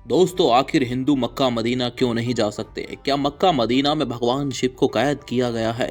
दोस्तों, आखिर Hindu Mecca Medina क्यों नहीं जा सकते? क्या मक्का मदीना में भगवान शिव को कैद किया गया है?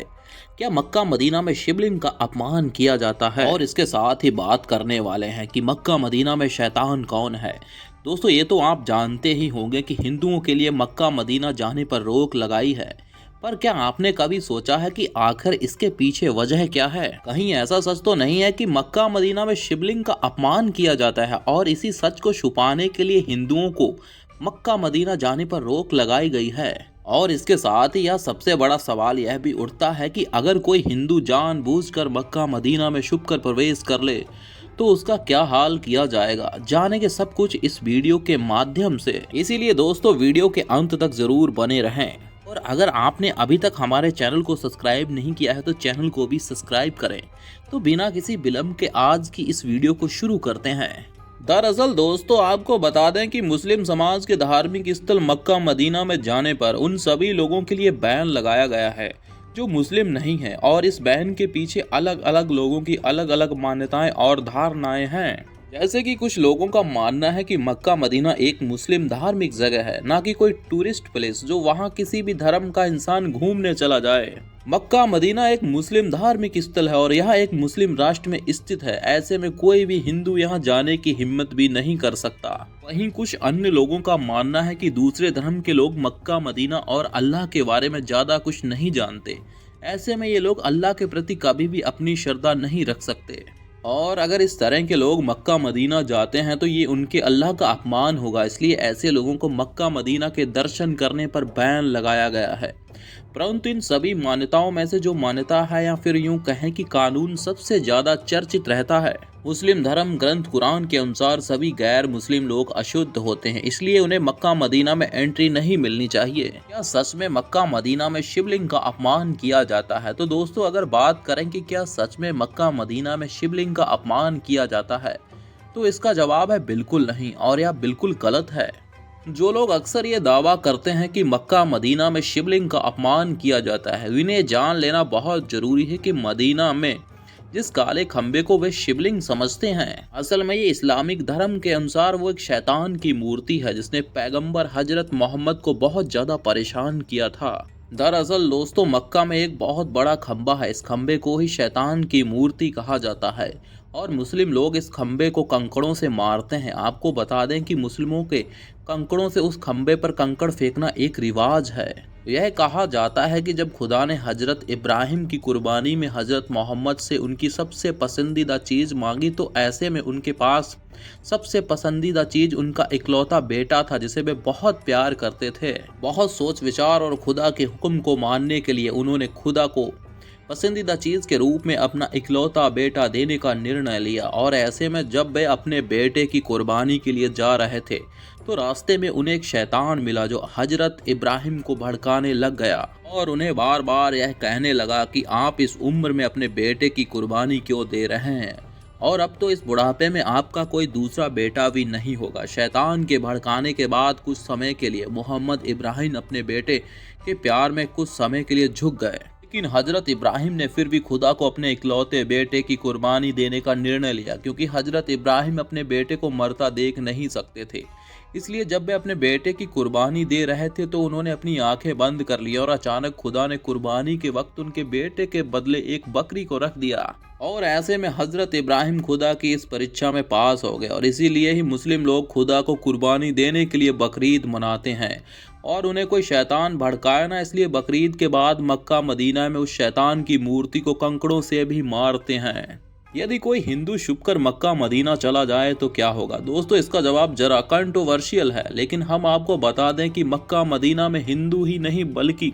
क्या मक्का मदीना में शिवलिंग का अपमान किया जाता है? और इसके साथ ही बात करने वाले हैं कि मक्का मदीना में शैतान कौन है। दोस्तों, ये तो आप जानते ही होंगे कि हिंदुओं के लिए मक्का मदीना जाने पर रोक लगाई है। पर क्या आपने कभी सोचा है कि आखिर इसके पीछे वजह क्या है? कहीं ऐसा सच तो नहीं है कि मक्का मदीना में शिवलिंग का अपमान किया जाता है और इसी सच को छुपाने के लिए हिंदुओं को मक्का मदीना जाने पर रोक लगाई गई है? और इसके साथ ही यह सबसे बड़ा सवाल यह भी उठता है कि अगर कोई हिंदू जानबूझकर मक्का मदीना में छुपकर प्रवेश कर ले तो उसका क्या हाल किया जाएगा। जानेंगे सब कुछ इस वीडियो के माध्यम से, इसीलिए दोस्तों वीडियो के अंत तक जरूर बने रहें। और अगर आपने अभी तक हमारे चैनल को सब्सक्राइब नहीं किया है तो चैनल को भी सब्सक्राइब करें। तो बिना किसी विलंब के आज की इस वीडियो को शुरू करते हैं। दरअसल दोस्तों, आपको बता दें कि मुस्लिम समाज के धार्मिक स्थल मक्का मदीना में जाने पर उन सभी लोगों के लिए बैन लगाया गया है जो मुस्लिम नहीं है, और इस बैन के पीछे अलग अलग लोगों की अलग अलग मान्यताएं और धारणाएं हैं। जैसे कि कुछ लोगों का मानना है कि मक्का मदीना एक मुस्लिम धार्मिक जगह है, ना कि कोई टूरिस्ट प्लेस जो वहां किसी भी धर्म का इंसान घूमने चला जाए। मक्का मदीना एक मुस्लिम धार्मिक स्थल है और यह एक मुस्लिम राष्ट्र में स्थित है। ऐसे में कोई भी हिंदू यहाँ जाने की हिम्मत भी नहीं कर सकता। वहीं कुछ अन्य लोगों का मानना है कि दूसरे धर्म के लोग मक्का मदीना और अल्लाह के बारे में ज्यादा कुछ नहीं जानते। ऐसे में ये लोग अल्लाह के प्रति कभी भी अपनी श्रद्धा नहीं रख सकते, और अगर इस तरह के लोग मक्का मदीना जाते हैं तो ये उनके अल्लाह का अपमान होगा। इसलिए ऐसे लोगों को मक्का मदीना के दर्शन करने पर बैन लगाया गया है। परंतु इन सभी मान्यताओं में से जो मान्यता है, या फिर यूं कहें कि कानून सबसे ज्यादा चर्चित रहता है, मुस्लिम धर्म ग्रंथ कुरान के अनुसार सभी गैर मुस्लिम लोग अशुद्ध होते हैं, इसलिए उन्हें मक्का मदीना में एंट्री नहीं मिलनी चाहिए। क्या सच में मक्का मदीना में शिवलिंग का अपमान किया जाता है? तो दोस्तों, अगर बात करें कि क्या सच में मक्का मदीना में शिवलिंग का अपमान किया जाता है, तो इसका जवाब है बिल्कुल नहीं, और यह बिल्कुल गलत है। जो लोग अक्सर ये दावा करते हैं कि मक्का मदीना में शिवलिंग का अपमान किया जाता है, इन्हें जान लेना बहुत जरूरी है कि मदीना में जिस काले खंबे को वे शिवलिंग समझते हैं, असल में ये इस्लामिक धर्म के अनुसार वो एक शैतान की मूर्ति है जिसने पैगंबर हजरत मोहम्मद को बहुत ज्यादा परेशान किया था। दरअसल दोस्तों, मक्का में एक बहुत बड़ा खंबा है। इस खंबे को ही शैतान की मूर्ति कहा जाता है और मुस्लिम लोग इस खंबे को कंकड़ों से मारते हैं। आपको बता दें कि मुस्लिमों के कंकड़ों से उस खंबे पर कंकड़ फेंकना एक रिवाज है। यह कहा जाता है कि जब खुदा ने हजरत इब्राहिम की कुर्बानी में हजरत मोहम्मद से उनकी सबसे पसंदीदा चीज मांगी, तो ऐसे में उनके पास सबसे पसंदीदा चीज उनका इकलौता बेटा था जिसे वे बहुत प्यार करते थे। बहुत सोच विचार और खुदा के हुक्म को मानने के लिए उन्होंने खुदा को पसंदीदा चीज के रूप में अपना इकलौता बेटा देने का निर्णय लिया। और ऐसे में जब वे अपने बेटे की कुर्बानी के लिए जा रहे थे तो रास्ते में उन्हें एक शैतान मिला जो हजरत इब्राहिम को भड़काने लग गया और उन्हें बार बार यह कहने लगा कि आप इस उम्र में अपने बेटे की कुर्बानी क्यों दे रहे हैं, और अब तो इस बुढ़ापे में आपका कोई दूसरा बेटा भी नहीं होगा। शैतान के भड़काने के बाद कुछ समय के लिए मोहम्मद इब्राहिम अपने बेटे के प्यार में कुछ समय के लिए झुक गए, लेकिन हजरत इब्राहिम ने फिर भी खुदा को अपने इकलौते बेटे की कुर्बानी देने का निर्णय लिया, क्योंकि हजरत इब्राहिम अपने बेटे को मरता देख नहीं सकते थे। इसलिए जब वे अपने बेटे की कुर्बानी दे रहे थे तो उन्होंने अपनी आंखें बंद कर ली और अचानक खुदा ने कुर्बानी के वक्त उनके बेटे के बदले एक बकरी को रख दिया। और ऐसे में हजरत इब्राहिम खुदा की इस परीक्षा में पास हो गए, और इसीलिए ही मुस्लिम लोग खुदा को कुर्बानी देने के लिए बकरीद मनाते हैं। और उन्हें कोई शैतान भड़काए ना, इसलिए बकरीद के बाद मक्का मदीना में उस शैतान की मूर्ति को कंकड़ों से भी मारते हैं। यदि कोई हिंदू छुपकर मक्का मदीना चला जाए तो क्या होगा? दोस्तों, इसका जवाब जरा कंट्रोवर्शियल है, लेकिन हम आपको बता दें कि मक्का मदीना में हिंदू ही नहीं बल्कि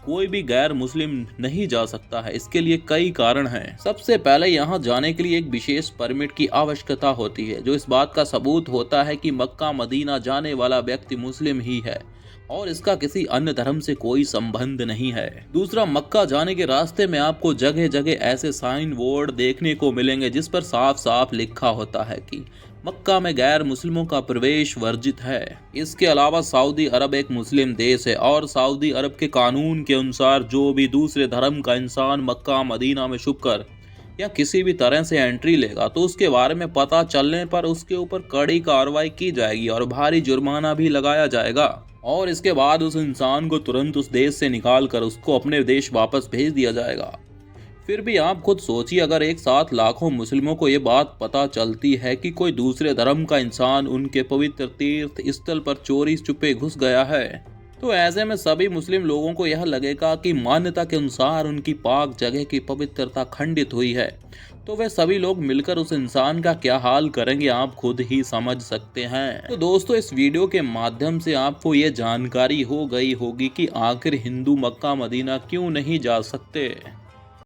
कोई भी गैर मुस्लिम नहीं जा सकता है। इसके लिए कई कारण हैं। सबसे पहले यहाँ जाने के लिए एक विशेष परमिट की आवश्यकता होती है, जो इस बात का सबूत होता है कि मक्का मदीना जाने वाला व्यक्ति मुस्लिम ही है और इसका किसी अन्य धर्म से कोई संबंध नहीं है। दूसरा, मक्का जाने के रास्ते में आपको जगह जगह ऐसे साइन बोर्ड देखने को मिलेंगे जिस पर साफ साफ लिखा होता है कि मक्का में गैर मुस्लिमों का प्रवेश वर्जित है। इसके अलावा सऊदी अरब एक मुस्लिम देश है और सऊदी अरब के कानून के अनुसार जो भी दूसरे धर्म का इंसान मक्का मदीना में छुपकर या किसी भी तरह से एंट्री लेगा तो उसके बारे में पता चलने पर उसके ऊपर कड़ी कार्रवाई की जाएगी और भारी जुर्माना भी लगाया जाएगा। और इसके बाद उस इंसान को तुरंत उस देश से निकाल कर उसको अपने देश वापस भेज दिया जाएगा। फिर भी आप खुद सोचिए, अगर एक साथ लाखों मुस्लिमों को ये बात पता चलती है कि कोई दूसरे धर्म का इंसान उनके पवित्र तीर्थ स्थल पर चोरी छुपे घुस गया है, तो ऐसे में सभी मुस्लिम लोगों को यह लगेगा कि मान्यता के अनुसार उनकी पाक जगह की पवित्रता खंडित हुई है, तो वे सभी लोग मिलकर उस इंसान का क्या हाल करेंगे आप खुद ही समझ सकते हैं। तो दोस्तों, इस वीडियो के माध्यम से आपको ये जानकारी हो गई होगी कि आखिर हिंदू मक्का मदीना क्यों नहीं जा सकते।